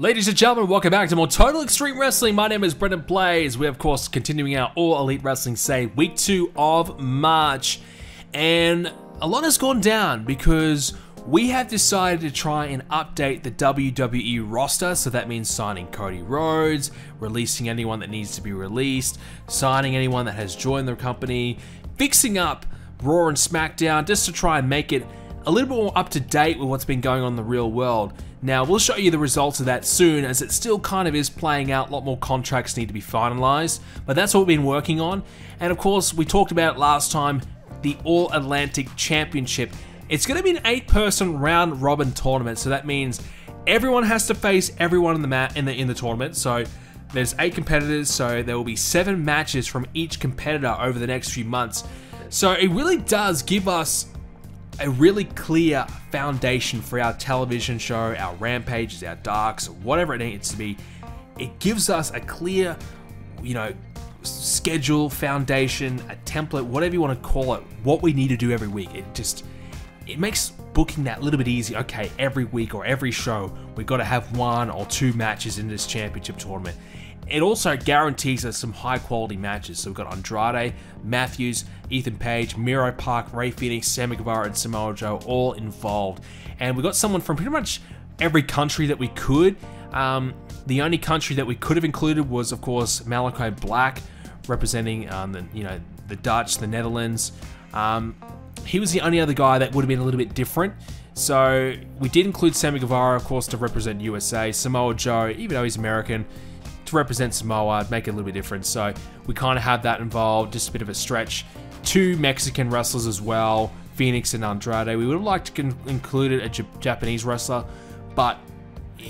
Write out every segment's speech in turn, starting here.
Ladies and gentlemen, welcome back to more Total Extreme Wrestling. My name is Brendan Blaze. We're, of course, continuing our All Elite Wrestling Say Week 2 of March. And a lot has gone down because we have decided to try and update the WWE roster. So that means signing Cody Rhodes, releasing anyone that needs to be released, signing anyone that has joined the company, fixing up Raw and SmackDown just to try and make it a little bit more up to date with what's been going on in the real world. Now, we'll show you the results of that soon, as it still kind of is playing out. A lot more contracts need to be finalized, but that's what we've been working on. And of course, we talked about it last time, the All Atlantic Championship. It's going to be an 8-person round robin tournament, so that means everyone has to face everyone in the tournament. So there's 8 competitors, so there will be 7 matches from each competitor over the next few months. So it really does give us a really clear foundation for our television show, our Rampages, our Darks, whatever it needs to be. It gives us a clear, schedule, foundation, a template, whatever you want to call it, what we need to do every week. It makes booking that a little bit easier. Okay, every week or every show, we've got to have 1 or 2 matches in this championship tournament. It also guarantees us some high quality matches. So we've got Andrade, Matthews, Ethan Page, Miro Park, Ray Phoenix, Sammy Guevara, and Samoa Joe all involved. And we got someone from pretty much every country that we could. The only country that we could have included was, of course, Malachi Black, representing the Dutch, the Netherlands. He was the only other guy that would have been a little bit different. So we did include Sammy Guevara, of course, to represent USA. Samoa Joe, even though he's American, to represent Samoa, make it a little bit different. So we kind of have that involved, just a bit of a stretch. 2 Mexican wrestlers as well, Phoenix and Andrade. We would have liked to include a Japanese wrestler, but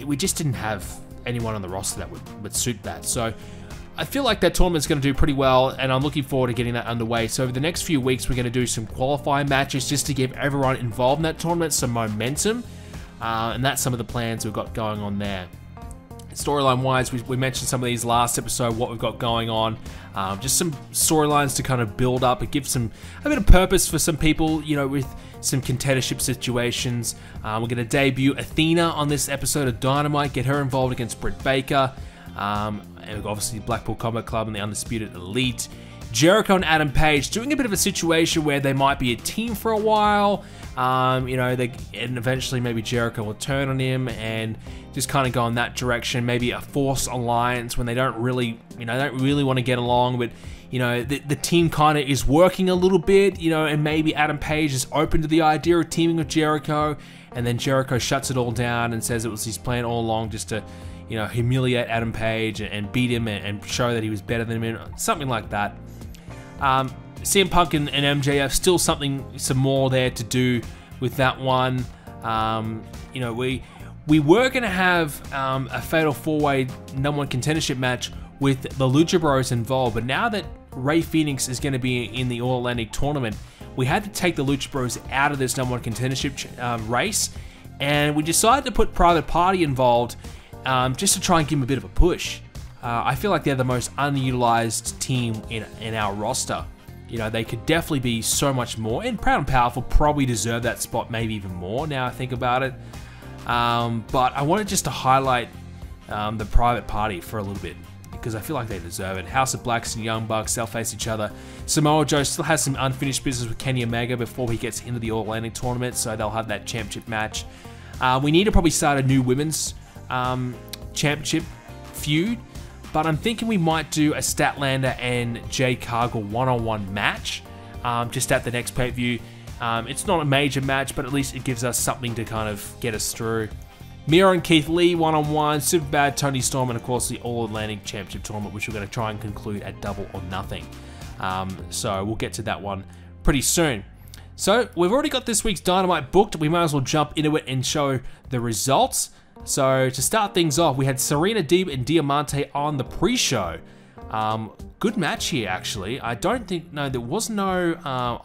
we just didn't have anyone on the roster that would suit that. So I feel like that tournament's going to do pretty well, and I'm looking forward to getting that underway. So over the next few weeks, we're going to do some qualifying matches just to give everyone involved in that tournament some momentum, and that's some of the plans we've got going on there. Storyline wise, we mentioned some of these last episode, what we've got going on, just some storylines to kind of build up and give a bit of purpose for some people, with some contendership situations. We're going to debut Athena on this episode of Dynamite, get her involved against Britt Baker, and obviously Blackpool Combat Club and the Undisputed Elite. Jericho and Adam Page doing a bit of a situation where they might be a team for a while, and eventually maybe Jericho will turn on him and just kind of go in that direction. Maybe a forced alliance when they don't really want to get along, but the team kind of is working a little bit, and maybe Adam Page is open to the idea of teaming with Jericho, and then Jericho shuts it all down and says it was his plan all along just to humiliate Adam Page and beat him and show that he was better than him, something like that. CM Punk and MJF, still some more there to do with that one. We were going to have a Fatal 4-Way #1 contendership match with the Lucha Bros involved, but now that Ray Phoenix is going to be in the All Atlantic tournament, we had to take the Lucha Bros out of this #1 contendership race, and we decided to put Private Party involved just to try and give them a bit of a push. I feel like they're the most unutilized team in our roster. They could definitely be so much more, and Proud and Powerful probably deserve that spot, maybe even more now I think about it. But I wanted just to highlight the Private Party for a little bit, because I feel like they deserve it. House of Blacks and Young Bucks, they'll face each other. Samoa Joe still has some unfinished business with Kenny Omega before he gets into the All Atlantic tournament, so they'll have that championship match. We need to probably start a new women's championship feud, but I'm thinking we might do a Statlander and Jade Cargill one-on-one match just at the next pay-per-view. It's not a major match, but at least it gives us something to kind of get us through. Miro and Keith Lee one-on-one, Superbad, Tony Storm, and of course the All-Atlantic Championship Tournament, which we're going to try and conclude at Double or Nothing. So we'll get to that one pretty soon. So we've already got this week's Dynamite booked. We might as well jump into it and show the results. So to start things off, we had Serena Deeb and Diamante on the pre-show. Good match here, actually. There was no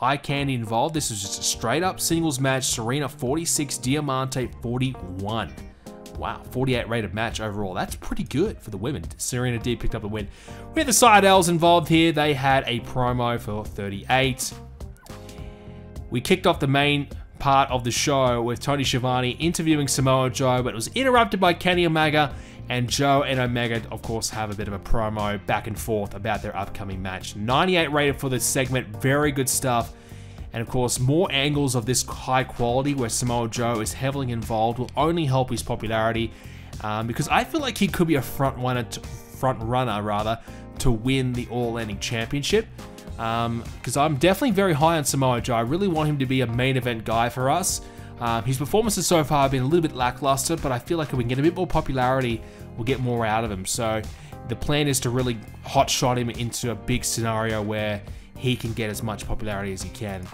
eye candy involved. This was just a straight up singles match. Serena 46, Diamante 41. Wow, 48 rated match overall. That's pretty good for the women. Serena Deeb picked up the win. We had the Seidels involved here. They had a promo for 38. We kicked off the main part of the show with Tony Schiavone interviewing Samoa Joe, but it was interrupted by Kenny Omega And Joe and Omega, of course, have a bit of a promo back and forth about their upcoming match. 98 rated for this segment, very good stuff. And of course, more angles of this high quality where Samoa Joe is heavily involved will only help his popularity, because I feel like he could be a front runner to win the All Atlantic Championship. Because I'm definitely very high on Samoa Joe. I really want him to be a main event guy for us. His performances so far have been a little bit lackluster, but I feel like if we can get a bit more popularity, we'll get more out of him. So the plan is to really hotshot him into a big scenario where he can get as much popularity as he can.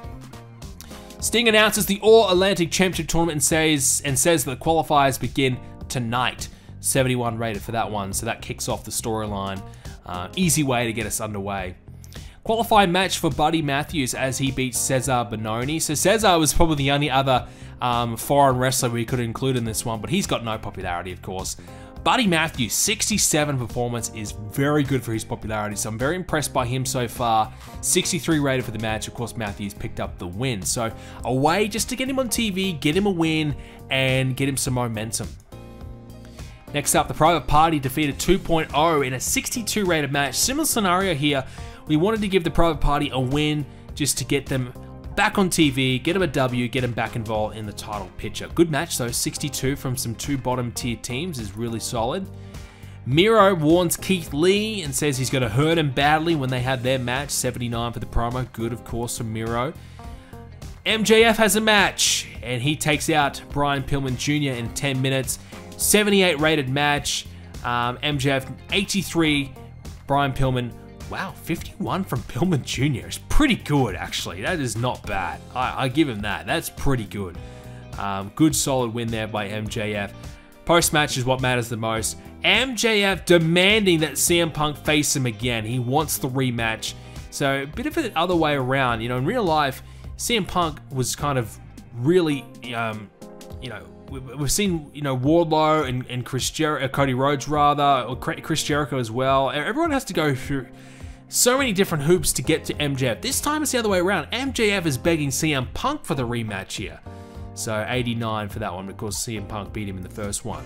Sting announces the All Atlantic Championship Tournament and says that the qualifiers begin tonight. 71 rated for that one, so that kicks off the storyline. Easy way to get us underway. Qualifying match for Buddy Matthews as he beats Cesar Bononi. So Cesar was probably the only other foreign wrestler we could include in this one, but he's got no popularity, of course. Buddy Matthews, 67 performance is very good for his popularity, so I'm very impressed by him so far. 63 rated for the match. Of course, Matthews picked up the win. So a way just to get him on TV, get him a win, and get him some momentum. Next up, the Private Party defeated 2.0 in a 62 rated match. Similar scenario here. We wanted to give the Private Party a win just to get them back on TV, get them a W, get them back involved in the title picture. Good match though, 62 from some two bottom tier teams is really solid. Miro warns Keith Lee and says he's going to hurt him badly when they have their match. 79 for the promo, good of course from Miro. MJF has a match and he takes out Brian Pillman Jr. in 10 minutes. 78 rated match. MJF 83, Brian Pillman. Wow, 51 from Pillman Jr. is pretty good, actually. That is not bad. I give him that. That's pretty good. Good, solid win there by MJF. Post-match is what matters the most. MJF demanding that CM Punk face him again. He wants the rematch. So, a bit of the other way around. You know, in real life, CM Punk was kind of really, you know, we've seen, you know, Wardlow and Cody Rhodes, rather, or Chris Jericho as well. Everyone has to go through so many different hoops to get to MJF. This time it's the other way around. MJF is begging CM Punk for the rematch here. So 89 for that one because CM Punk beat him in the first one.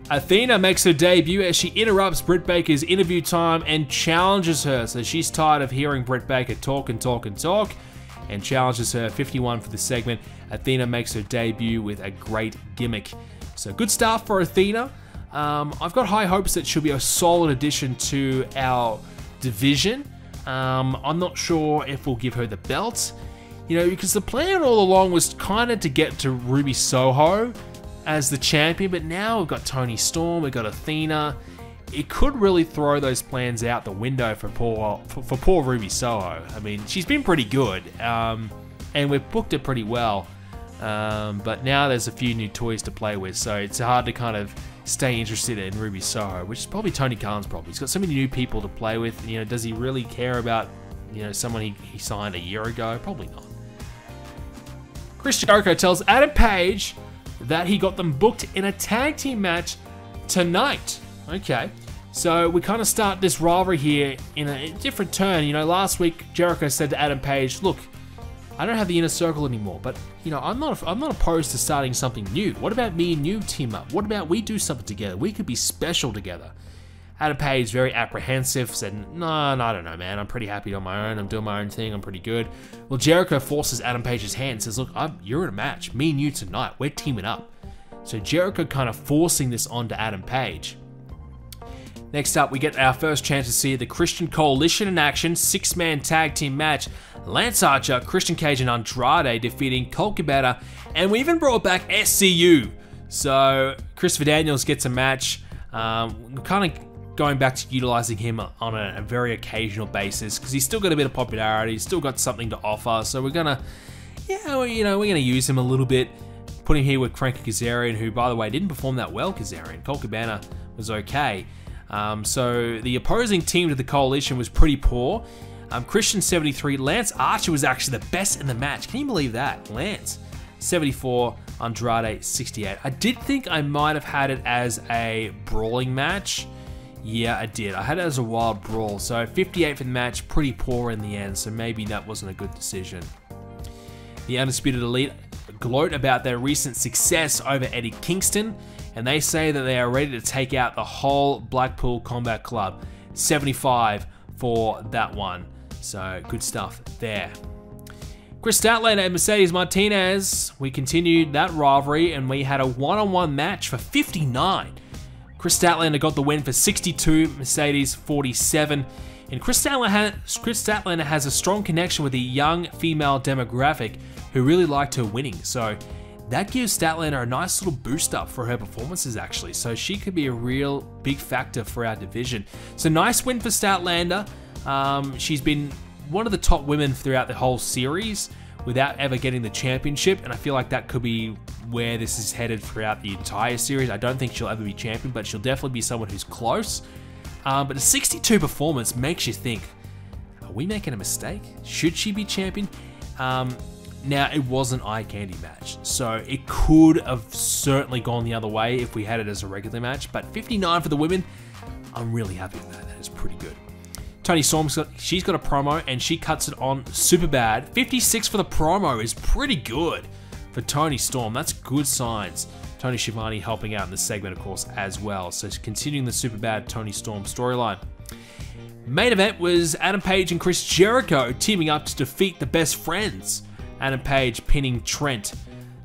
Athena makes her debut as she interrupts Britt Baker's interview time and challenges her. So she's tired of hearing Britt Baker talk and challenges her. 51 for the segment. Athena makes her debut with a great gimmick. So good start for Athena. I've got high hopes that she'll be a solid addition to our division. I'm not sure if we'll give her the belt, you know, because the plan all along was kind of to get to Ruby Soho as the champion, but now we've got Toni Storm, we've got Athena. It could really throw those plans out the window for poor Ruby Soho. I mean, she's been pretty good, and we've booked her pretty well, but now there's a few new toys to play with, so it's hard to kind of stay interested in Ruby Soho, which is probably Tony Khan's problem. He's got so many new people to play with. You know, does he really care about, you know, someone he signed a year ago? Probably not. Chris Jericho tells Adam Page that he got them booked in a tag team match tonight. Okay, so we kind of start this rivalry here in a different turn. You know, last week Jericho said to Adam Page, "Look, I don't have the inner circle anymore, but you know, I'm not opposed to starting something new. What about me and you team up? What about we do something together? We could be special together." Adam Page, very apprehensive, said, no, I don't know, man. I'm pretty happy on my own. I'm doing my own thing. I'm pretty good. Well, Jericho forces Adam Page's hand and says, look, you're in a match. Me and you tonight. We're teaming up. So Jericho kind of forcing this onto Adam Page. Next up, we get our first chance to see the Christian Coalition in action. 6-man tag team match. Lance Archer, Christian Cage, and Andrade defeating Colt Cabana. And we even brought back SCU. So Christopher Daniels gets a match. Kind of going back to utilizing him on a very occasional basis because he's still got a bit of popularity, he's still got something to offer. So we're gonna, we're gonna use him a little bit. Put him here with Frankie Kazarian, who, by the way, didn't perform that well. Kazarian, Colt Cabana was okay. So the opposing team to the Coalition was pretty poor. Christian 73, Lance Archer was actually the best in the match. Can you believe that? Lance 74, Andrade 68. I did think I might have had it as a brawling match. Yeah, I did. I had it as a wild brawl. So 58 for the match, pretty poor in the end. So maybe that wasn't a good decision. The Undisputed Elite gloat about their recent success over Eddie Kingston. and they say that they are ready to take out the whole Blackpool Combat Club. 75 for that one. So good stuff there. Chris Statlander and Mercedes Martinez, we continued that rivalry and we had a one-on-one match for 59. Chris Statlander got the win for 62, Mercedes 47. And Chris Statlander has a strong connection with the young female demographic who really liked her winning. So that gives Statlander a nice little boost up for her performances actually. So she could be a real big factor for our division. So nice win for Statlander. She's been one of the top women throughout the whole series without ever getting the championship, and I feel like that could be where this is headed throughout the entire series. I don't think she'll ever be champion, but she'll definitely be someone who's close. But a 62 performance makes you think, are we making a mistake? Should she be champion? Now, it was an eye candy match, so it could have certainly gone the other way if we had it as a regular match, but 59 for the women, I'm really happy with that. That is pretty good. Toni Storm's she's got a promo and she cuts it on super bad. 56 for the promo is pretty good for Toni Storm. That's good signs. Tony Schiavone helping out in this segment, of course, as well. So continuing the super bad Toni Storm storyline. Main event was Adam Page and Chris Jericho teaming up to defeat the Best Friends. Adam Page pinning Trent.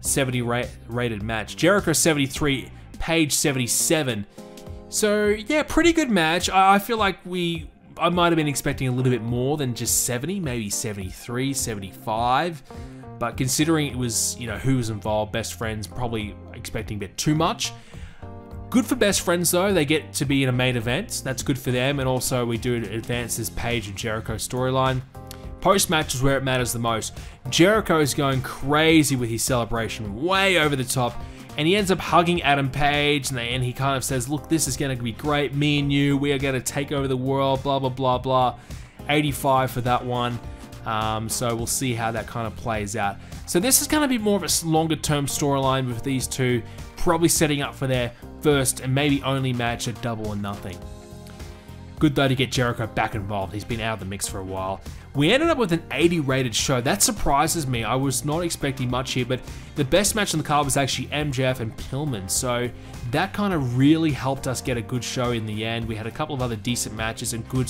70 rated match. Jericho 73, Page 77. So yeah, pretty good match. I feel like I might have been expecting a little bit more than just 70, maybe 73, 75. But considering it was, who was involved, Best Friends, probably expecting a bit too much. Good for Best Friends though, they get to be in a main event. That's good for them, and also we do advance this Page and Jericho storyline. Post-match is where it matters the most. Jericho is going crazy with his celebration, way over the top. And he ends up hugging Adam Page, and he kind of says, look, this is going to be great. Me and you, we are going to take over the world, blah, blah, blah, blah. 85 for that one. So we'll see how that kind of plays out. So this is going to be more of a longer-term storyline with these two, probably setting up for their first and maybe only match at Double or Nothing. Good, though, to get Jericho back involved. He's been out of the mix for a while. We ended up with an 80 rated show. That surprises me. I was not expecting much here, but the best match on the card was actually MJF and Pillman. So that kind of really helped us get a good show in the end. We had a couple of other decent matches and good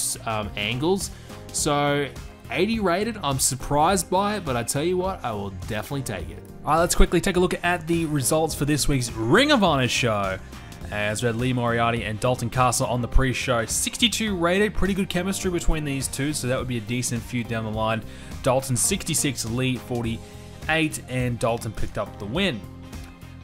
angles. So 80 rated, I'm surprised by it, but I tell you what, I will definitely take it. All right, let's quickly take a look at the results for this week's Ring of Honor show. As we had Lee Moriarty and Dalton Castle on the pre-show. 62 rated, pretty good chemistry between these two, so that would be a decent feud down the line. Dalton 66, Lee 48, and Dalton picked up the win.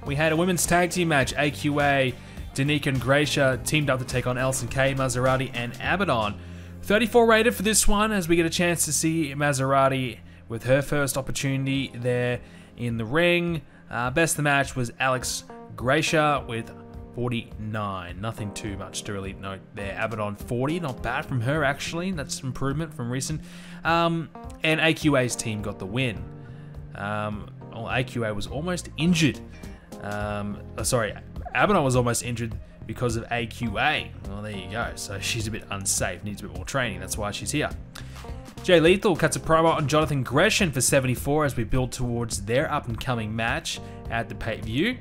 We had a women's tag team match. AQA, Danica and Gracia teamed up to take on Elson K, Maserati, and Abaddon. 34 rated for this one, as we get a chance to see Maserati with her first opportunity there in the ring. Best of the match was Alex Gracia with 49. Nothing too much to really note there. Abaddon 40, not bad from her actually. That's improvement from recent. And AQA's team got the win. AQA was almost injured. Abaddon was almost injured because of AQA. Well, there you go. So she's a bit unsafe, needs a bit more training. That's why she's here. Jay Lethal cuts a promo on Jonathan Gresham for 74 as we build towards their up-and-coming match at the pay-per-view.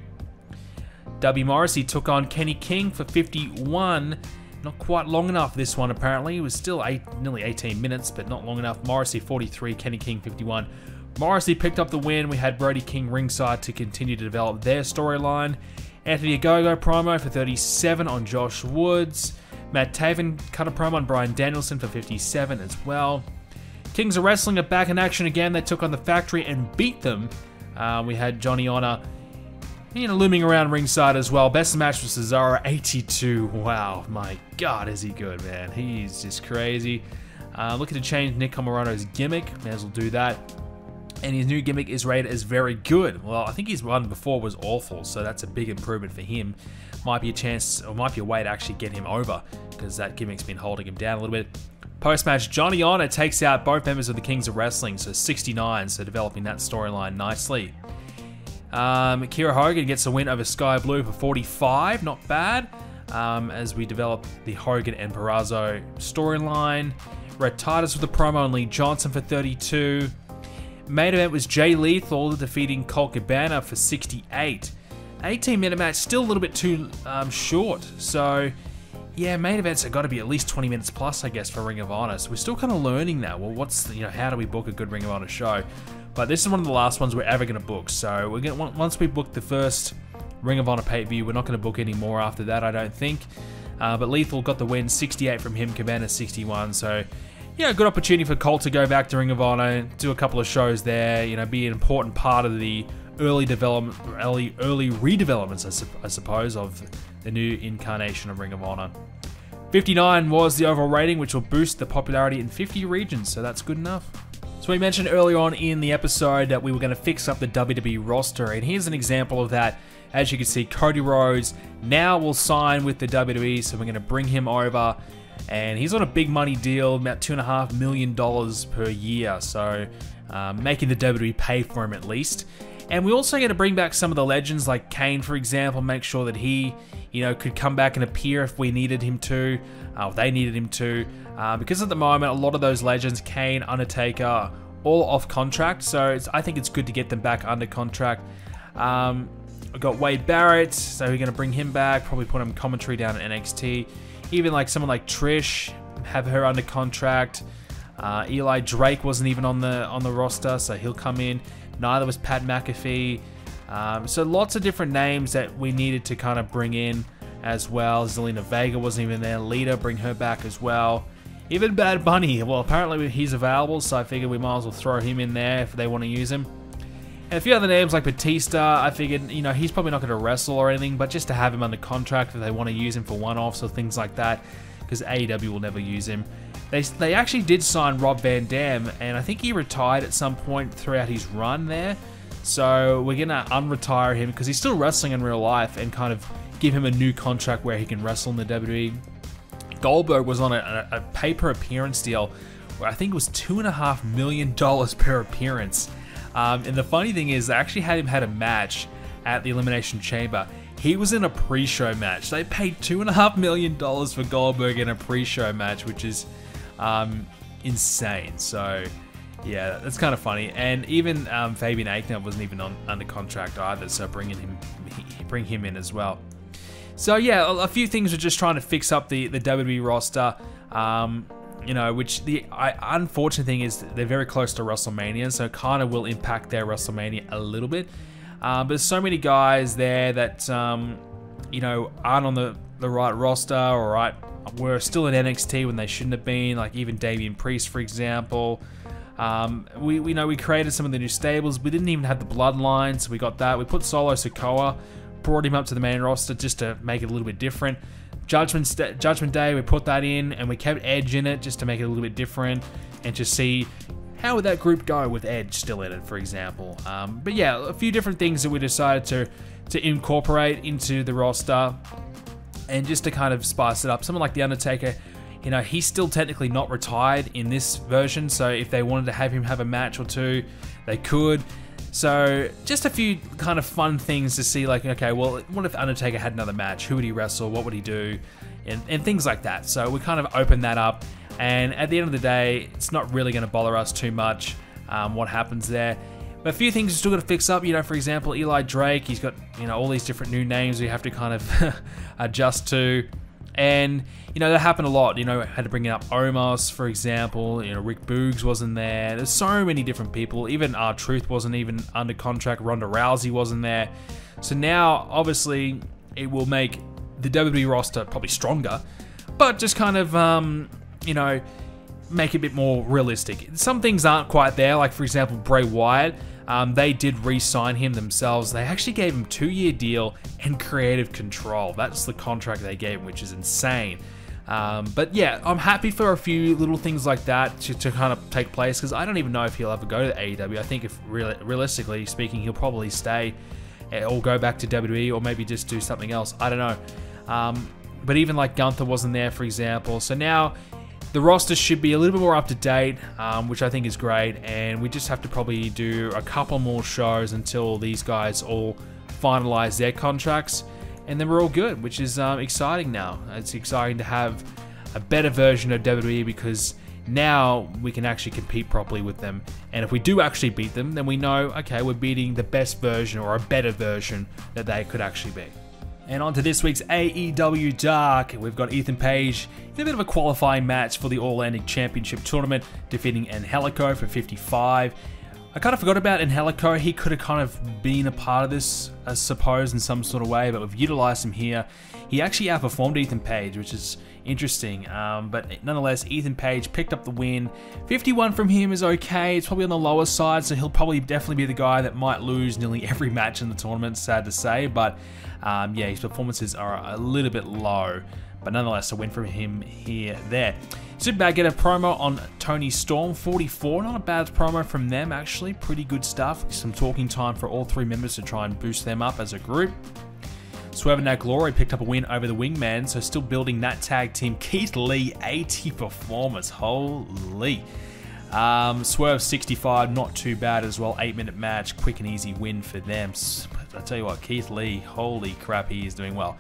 W. Morrissey took on Kenny King for 51. Not quite long enough this one apparently. It was still nearly 18 minutes, but not long enough. Morrissey 43, Kenny King 51. Morrissey picked up the win. We had Brody King ringside to continue to develop their storyline. Anthony Ogogo promo for 37 on Josh Woods. Matt Taven cut a promo on Bryan Danielson for 57 as well. Kings of Wrestling are back in action again. They took on the Factory and beat them. We had Johnny Honor looming around ringside as well. Best match was Cesaro, 82. Wow, my God, is he good, man. He's just crazy. Looking to change Nick Comoroto's gimmick. May as well do that. And his new gimmick is rated as very good. Well, I think his one before was awful, so that's a big improvement for him. Might be a chance, or might be a way to actually get him over, because that gimmick's been holding him down a little bit. Post-match, Johnny Honor takes out both members of the Kings of Wrestling, so 69, so developing that storyline nicely. Kira Hogan gets a win over Sky Blue for 45, not bad, as we develop the Hogan and Perazzo storyline. Red Titus with a promo on Lee Johnson for 32. Main event was Jay Lethal defeating Colt Cabana for 68. 18-minute match, still a little bit too short. So, yeah, main events have got to be at least 20 minutes plus, I guess, for Ring of Honor. So we're still kind of learning that. Well, how do we book a good Ring of Honor show? But this is one of the last ones we're ever going to book. So we're going once we book the first Ring of Honor pay-per-view, we're not going to book any more after that, I don't think. But Lethal got the win, 68 from him, Cabana 61. So, yeah, good opportunity for Colt to go back to Ring of Honor, do a couple of shows there, be an important part of the early redevelopments, I suppose, of the new incarnation of Ring of Honor. 59 was the overall rating, which will boost the popularity in 50 regions, so that's good enough. So we mentioned earlier on in the episode that we were going to fix up the WWE roster, and here's an example of that. As you can see, Cody Rhodes now will sign with the WWE, so we're going to bring him over, and he's on a big money deal, about $2.5 million per year, so making the WWE pay for him at least. And we're also going to bring back some of the legends like Kane, for example, make sure that he, could come back and appear if we needed him to, they needed him to. Because at the moment, a lot of those legends, Kane, Undertaker, all off contract. So I think it's good to get them back under contract. We've got Wade Barrett, so we're going to bring him back, probably put him in commentary down at NXT. Even like someone like Trish, have her under contract. Eli Drake wasn't even on the roster, so he'll come in. Neither was Pat McAfee. So lots of different names that we needed to kind of bring in as well. Zelina Vega wasn't even there. Lita, bring her back as well. Even Bad Bunny, well, apparently he's available, so I figured we might as well throw him in there if they want to use him. And a few other names like Batista, I figured, he's probably not going to wrestle or anything, but just to have him under contract if they want to use him for one-offs or things like that, because AEW will never use him. They actually did sign Rob Van Dam, and I think he retired at some point throughout his run there. So we're going to unretire him because he's still wrestling in real life and kind of give him a new contract where he can wrestle in the WWE. Goldberg was on a pay-per-appearance deal where I think it was $2.5 million per appearance. And the funny thing is, they actually had a match at the Elimination Chamber. He was in a pre-show match. They paid $2.5 million for Goldberg in a pre-show match, which is insane. So yeah, that's kind of funny. And even Fabian Aichner wasn't even under contract either, so bring him in as well. So yeah, a few things we're just trying to fix up the WWE roster. Which the unfortunate thing is they're very close to WrestleMania, so it kind of will impact their WrestleMania a little bit. But there's so many guys there that aren't on the right roster, or were still in NXT when they shouldn't have been, like even Damian Priest, for example. We created some of the new stables. We didn't even have the Bloodline, so we got that. We put Solo Sikoa, brought him up to the main roster just to make it a little bit different. Judgment Day, we put that in, and we kept Edge in it just to make it a little bit different, and just see how would that group go with Edge still in it, for example. But yeah, a few different things that we decided to incorporate into the roster, and just to kind of spice it up. Someone like The Undertaker, he's still technically not retired in this version, so if they wanted to have him have a match or two, they could. So just a few kind of fun things to see, like, okay, well, what if Undertaker had another match? Who would he wrestle? What would he do? And things like that. So we kind of opened that up, and at the end of the day, it's not really going to bother us too much what happens there. But a few things we're still got to fix up. For example, Eli Drake, he's got all these different new names we have to kind of adjust to. And, that happened a lot. Had to bring up Omos, for example. Rick Boogs wasn't there. There's so many different people. Even R-Truth wasn't even under contract. Ronda Rousey wasn't there. So now, obviously, it will make the WWE roster probably stronger, but just kind of, make it a bit more realistic. Some things aren't quite there. Like, for example, Bray Wyatt. They did re-sign him themselves. They actually gave him a 2-year deal and creative control. That's the contract they gave him, which is insane. But yeah, I'm happy for a few little things like that to kind of take place, because I don't even know if he'll ever go to AEW. I think if realistically speaking, he'll probably stay or go back to WWE, or maybe just do something else. I don't know. But even like Gunther wasn't there, for example. So now the roster should be a little bit more up to date, which I think is great, and we just have to probably do a couple more shows until these guys all finalize their contracts, and then we're all good, which is exciting now. It's exciting to have a better version of WWE, because Now we can actually compete properly with them. And if we do actually beat them, then we know, okay, we're beating the best version or a better version that they could actually be. And on to this week's AEW Dark. We've got Ethan Page in a bit of a qualifying match for the All-Atlantic Championship Tournament, defeating Angelico for 55. I kind of forgot about Angelico. He could have kind of been a part of this, I suppose, in some sort of way, but we've utilized him here. He actually outperformed Ethan Page, which is interesting, but nonetheless, Ethan Page picked up the win. 51 from him is okay. It's probably on the lower side, so he'll probably definitely be the guy that might lose nearly every match in the tournament, sad to say, but yeah, his performances are a little bit low, but nonetheless, a win from him here, there. Superbad get a promo on Tony Storm, 44. Not a bad promo from them, actually. Pretty good stuff. Some talking time for all three members to try and boost them up as a group. Swerve and That Glory picked up a win over the Wingman, so still building that tag team. Keith Lee, 80 performers. Holy. Swerve, 65. Not too bad as well. 8-minute match. Quick and easy win for them. I tell you what, Keith Lee, holy crap, he is doing well.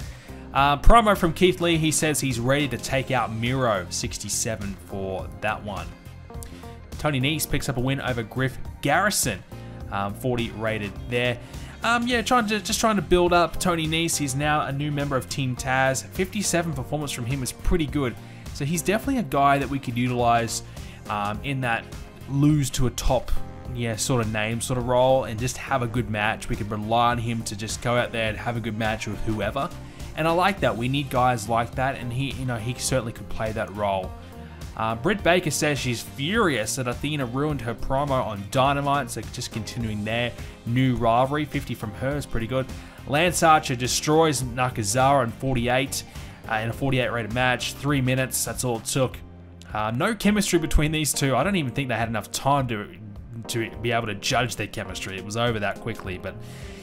Promo from Keith Lee, he says he's ready to take out Miro, 67 for that one. Tony Nese picks up a win over Griff Garrison, 40 rated there. Yeah, just trying to build up Tony Nese. He's now a new member of Team Taz. 57 performance from him is pretty good. So he's definitely a guy that we could utilize in that lose to a top sort of name sort of role and just have a good match. We could rely on him to just go out there and have a good match with whoever. And I like that. We need guys like that, and he certainly could play that role. Britt Baker says she's furious that Athena ruined her promo on Dynamite, so just continuing their new rivalry. 50 from her is pretty good. Lance Archer destroys Nakazawa in 48 in a 48 rated match. 3 minutes, that's all it took. No chemistry between these two. I don't even think they had enough time to be able to judge their chemistry. It was over that quickly, but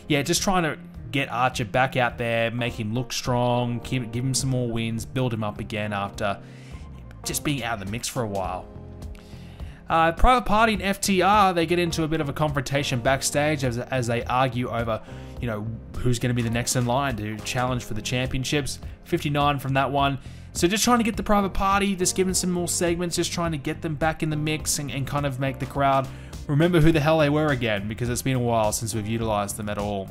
yeah, just trying to get Archer back out there, make him look strong, give him some more wins, build him up again after just being out of the mix for a while. Private Party and FTR, they get into a bit of a confrontation backstage as they argue over, who's going to be the next in line to challenge for the championships. 59 from that one. So just trying to get the Private Party, just giving some more segments, just trying to get them back in the mix and kind of make the crowd remember who the hell they were again, because it's been a while since we've utilized them at all.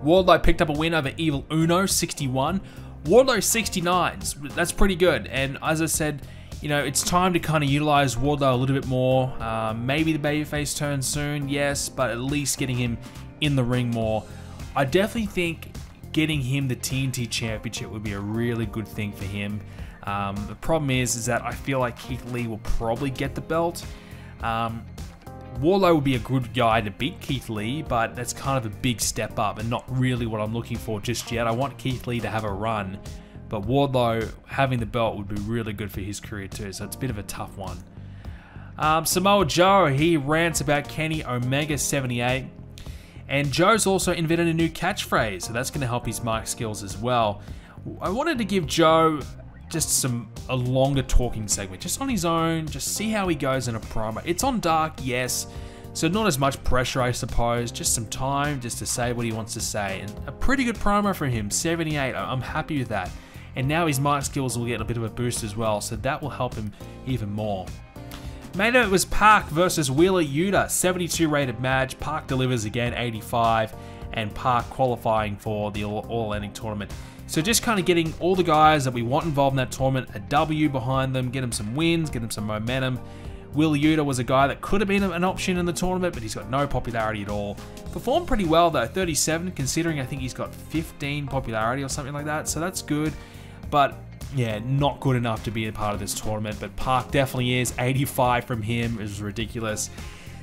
Wardlow picked up a win over Evil Uno, 61. Wardlow, 69. That's pretty good. And as I said, it's time to kind of utilize Wardlow a little bit more. Maybe the babyface turn soon, yes, but at least getting him in the ring more. I definitely think getting him the TNT Championship would be a really good thing for him. The problem is that I feel like Keith Lee will probably get the belt. Wardlow would be a good guy to beat Keith Lee, but that's kind of a big step up and not really what I'm looking for just yet. I want Keith Lee to have a run, but Wardlow having the belt would be really good for his career too, so it's a bit of a tough one. Samoa Joe, he rants about Kenny Omega, 78. And Joe's also invented a new catchphrase, so that's going to help his mic skills as well. I wanted to give Joe just a longer talking segment, just on his own, just see how he goes in a promo. It's on Dark, yes, so not as much pressure, I suppose, just some time just to say what he wants to say. And a pretty good promo from him, 78, I'm happy with that. And now his mic skills will get a bit of a boost as well, so that will help him even more. Main event was Park versus Wheeler Yuta, 72 rated match. Park delivers again, 85, and Park qualifying for the All-Atlantic tournament. So just kind of getting all the guys that we want involved in that tournament, a W behind them, get them some wins, get them some momentum. Wheeler Yuta was a guy that could have been an option in the tournament, but he's got no popularity at all. Performed pretty well though, 37, considering I think he's got 15 popularity or something like that, so that's good. But yeah, not good enough to be a part of this tournament, but Park definitely is. 85 from him is ridiculous.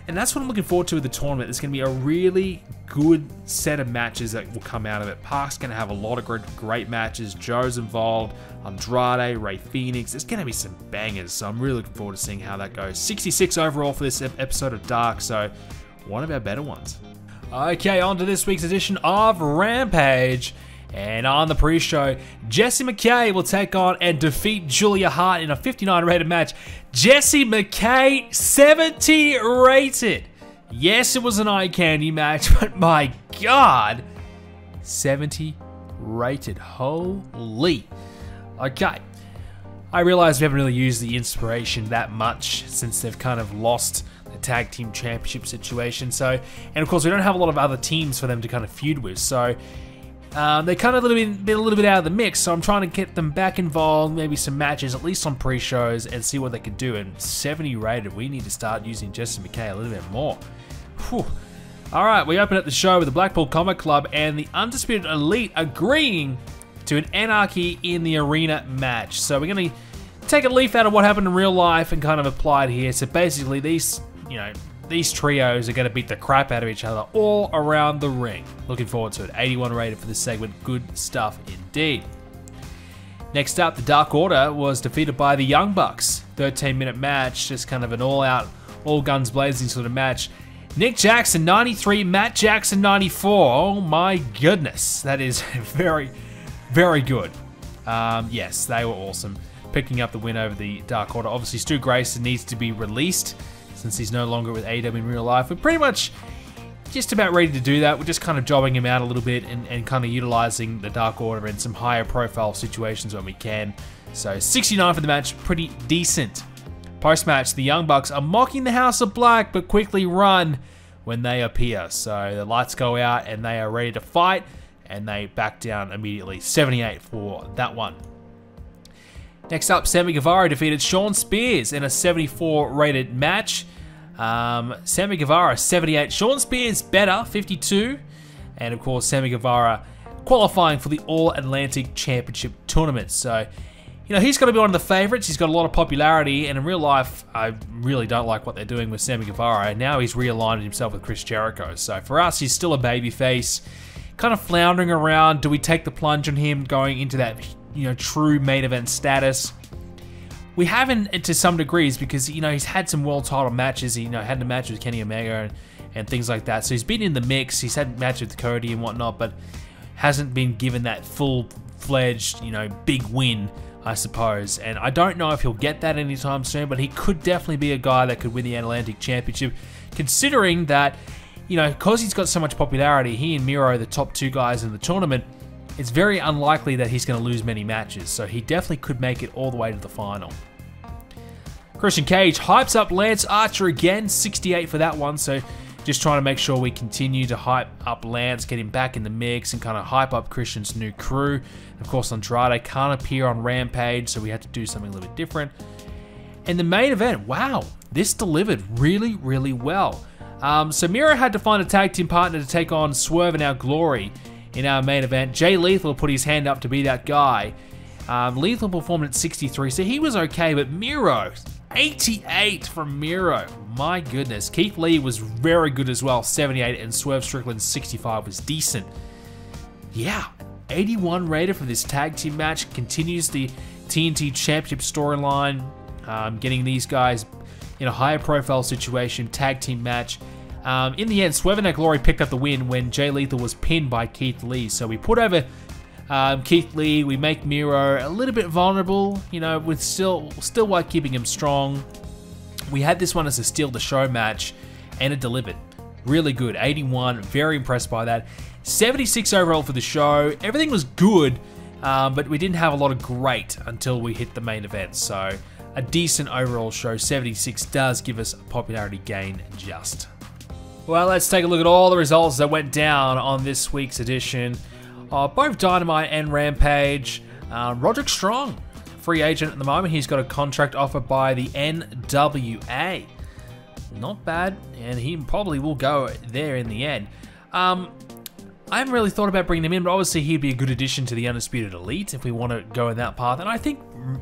And that's what I'm looking forward to with the tournament. It's going to be a really good set of matches that will come out of it. Park's going to have a lot of great matches. Joe's involved, Andrade, Rey Fenix. There's going to be some bangers, so I'm really looking forward to seeing how that goes. 66 overall for this episode of Dark, so one of our better ones. Okay, on to this week's edition of Rampage. And on the pre-show, Jessie McKay will take on and defeat Julia Hart in a 59 rated match. Jessie McKay, 70 rated. Yes, it was an eye candy match, but my God, 70 rated. Holy. Okay. I realize we haven't really used the inspiration that much since they've kind of lost the tag team championship situation. So, and of course we don't have a lot of other teams for them to kind of feud with. So they kind of been a little bit out of the mix. So I'm trying to get them back involved, maybe some matches, at least on pre-shows, and see what they can do. And 70 rated, we need to start using Jesse McKay a little bit more. Whew. All right, we open up the show with the Blackpool Combat Club and the Undisputed Elite agreeing to an Anarchy in the Arena match. So we're going to take a leaf out of what happened in real life and kind of apply it here. So basically these trios are going to beat the crap out of each other all around the ring. Looking forward to it. 81 rated for this segment. Good stuff indeed. Next up, the Dark Order was defeated by the Young Bucks. 13-minute match, just kind of an all-out, all guns blazing sort of match. Nick Jackson, 93, Matt Jackson, 94. Oh my goodness. That is very, very good. Yes, they were awesome. Picking up the win over the Dark Order. Obviously, Stu Grayson needs to be released since he's no longer with AEW in real life. We're pretty much just about ready to do that. We're just kind of jobbing him out a little bit and kind of utilizing the Dark Order in some higher profile situations when we can. So 69 for the match, pretty decent. Post-match, the Young Bucks are mocking the House of Black, but quickly run when they appear. So the lights go out and they are ready to fight, and they back down immediately. 78 for that one. Next up, Sammy Guevara defeated Shawn Spears in a 74 rated match. Sammy Guevara, 78. Shawn Spears better, 52. And of course, Sammy Guevara qualifying for the All-Atlantic Championship Tournament. So, you know, he's going to be one of the favorites. He's got a lot of popularity, and in real life, I really don't like what they're doing with Sammy Guevara. And now he's realigned himself with Chris Jericho. So for us, he's still a babyface, kind of floundering around. Do we take the plunge on him going into that, you know, true main event status? We haven't to some degrees because, you know, he's had some world title matches. He, you know, had a match with Kenny Omega and things like that. So he's been in the mix. He's had matches with Cody and whatnot, but hasn't been given that full-fledged, you know, big win, I suppose. And I don't know if he'll get that anytime soon, but he could definitely be a guy that could win the Atlantic Championship, considering that, you know, because he's got so much popularity, he and Miro are the top two guys in the tournament. It's very unlikely that he's going to lose many matches, so he definitely could make it all the way to the final. Christian Cage hypes up Lance Archer again, 68 for that one, so just trying to make sure we continue to hype up Lance, get him back in the mix, and kind of hype up Christian's new crew. Of course, Andrade can't appear on Rampage, so we had to do something a little bit different. And the main event, wow, this delivered really, really well. So Miro had to find a tag team partner to take on Swerve and Our Glory in our main event. Jay Lethal put his hand up to be that guy. Lethal performed at 63, so he was okay, but Miro, 88 from Miro. My goodness. Keith Lee was very good as well, 78, and Swerve Strickland's 65 was decent. Yeah, 81 rated for this tag team match. Continues the TNT Championship storyline, getting these guys in a higher profile situation, tag team match. In the end, Swerve and Our Glory picked up the win when Jay Lethal was pinned by Keith Lee. So we put over Keith Lee, we make Miro a little bit vulnerable, you know, with still while keeping him strong. We had this one as a steal the show match, and it delivered. Really good, 81, very impressed by that. 76 overall for the show. Everything was good, but we didn't have a lot of great until we hit the main event. So a decent overall show. 76 does give us a popularity gain just. Well, let's take a look at all the results that went down on this week's edition of both Dynamite and Rampage. Roderick Strong, free agent at the moment. He's got a contract offer by the NWA. Not bad, and he probably will go there in the end. I haven't really thought about bringing him in, but obviously he'd be a good addition to the Undisputed Elite if we want to go in that path. And I think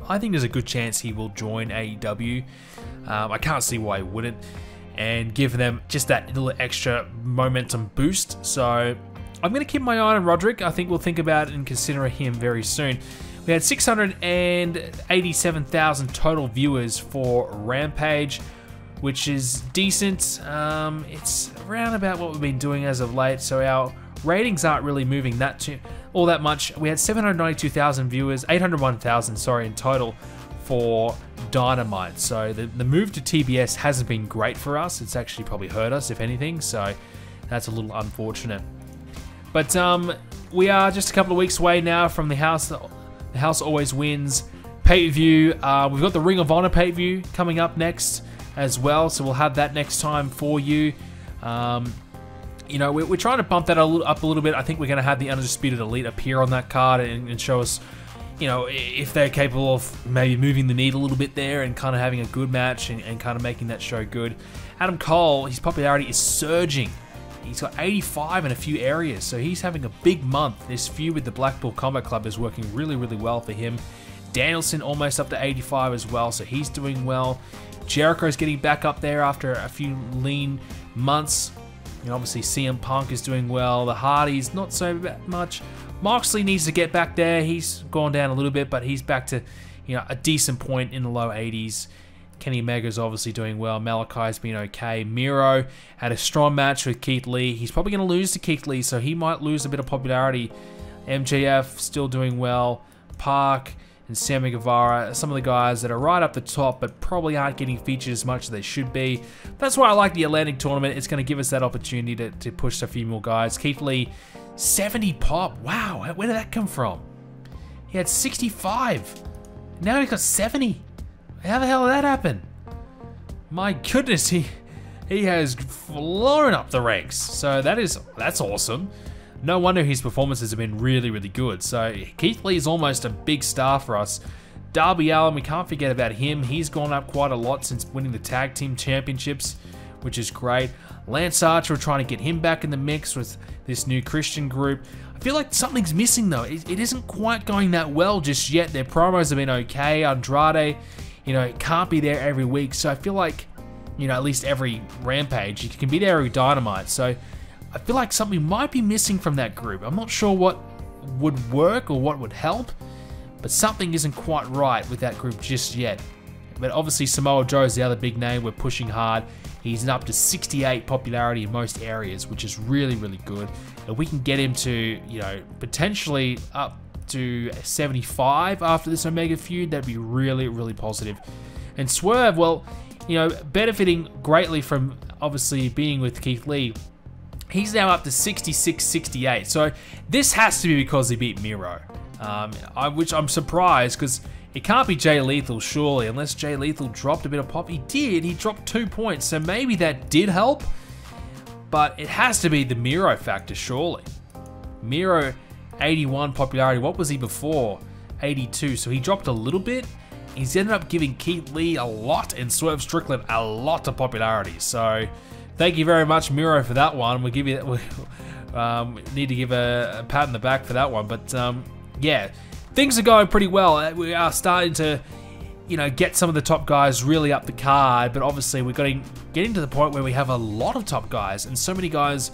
there's a good chance he will join AEW. I can't see why he wouldn't, and give them just that little extra momentum boost. So I'm going to keep my eye on Roderick. I think we'll think about and consider him very soon. We had 687,000 total viewers for Rampage, which is decent. It's around about what we've been doing as of late, so our ratings aren't really moving all that much. We had 792,000 viewers, 801,000, sorry, in total for Dynamite. So the move to TBS hasn't been great for us. It's actually probably hurt us, if anything, so that's a little unfortunate. But we are just a couple of weeks away now from the House Always Wins pay-per-view. We've got the Ring of Honor pay-per-view coming up next as well, so we'll have that next time for you. You know, we're trying to bump that up a little bit. I think we're going to have the Undisputed Elite appear on that card and show us, you know, if they're capable of maybe moving the needle a little bit there and kind of having a good match and kind of making that show good. Adam Cole, his popularity is surging. He's got 85 in a few areas, so he's having a big month. This feud with the Blackpool Combat Club is working really, really well for him. Danielson almost up to 85 as well, so he's doing well. Jericho's getting back up there after a few lean months. And obviously CM Punk is doing well. The Hardys, not so much. Moxley needs to get back there. He's gone down a little bit, but he's back to, you know, a decent point in the low 80s. Kenny Omega's obviously doing well. Malachi's been okay. Miro had a strong match with Keith Lee. He's probably going to lose to Keith Lee, so he might lose a bit of popularity. MJF still doing well. Park and Sammy Guevara, some of the guys that are right up the top, but probably aren't getting featured as much as they should be. That's why I like the Atlantic tournament. It's going to give us that opportunity to push a few more guys. Keith Lee, 70 pop. Wow, where did that come from? He had 65. Now he's got 70. How the hell did that happen? My goodness, he has flown up the ranks. So that's awesome. No wonder his performances have been really, really good. So Keith Lee is almost a big star for us. Darby Allin, we can't forget about him. He's gone up quite a lot since winning the tag team championships, which is great. Lance Archer, we're trying to get him back in the mix with this new Christian group. I feel like something's missing though. It isn't quite going that well just yet. Their promos have been okay. Andrade, you know, can't be there every week. So I feel like, you know, at least every Rampage, you can be there every Dynamite. So I feel like something might be missing from that group. I'm not sure what would work or what would help, but something isn't quite right with that group just yet. But obviously Samoa Joe is the other big name. We're pushing hard. He's up to 68 popularity in most areas, which is really, really good. If we can get him to, you know, potentially up to 75 after this Omega feud, that'd be really, really positive. And Swerve, well, you know, benefiting greatly from obviously being with Keith Lee. He's now up to 66, 68. So this has to be because he beat Miro, which I'm surprised because it can't be Jay Lethal surely, unless Jay Lethal dropped a bit of pop. He did. He dropped 2 points, so maybe that did help. But it has to be the Miro factor surely. Miro, 81 popularity. What was he before? 82. So he dropped a little bit. He's ended up giving Keith Lee a lot and Swerve Strickland a lot of popularity. So thank you very much, Miro, for that one. We'll give you need to give a pat on the back for that one. But yeah, things are going pretty well. We are starting to, you know, get some of the top guys really up the card. But obviously, we're getting to the point where we have a lot of top guys and so many guys.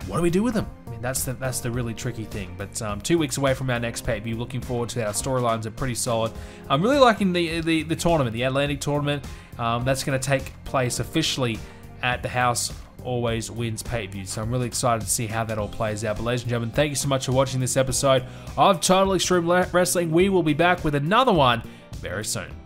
What do we do with them? I mean, that's the really tricky thing. But 2 weeks away from our next pay-per-view, looking forward to that. Our storylines are pretty solid. I'm really liking the tournament, the Atlantic tournament. That's going to take place officially at the House Always Wins pay-per-view. So I'm really excited to see how that all plays out. But ladies and gentlemen, thank you so much for watching this episode of Total Extreme Wrestling. We will be back with another one very soon.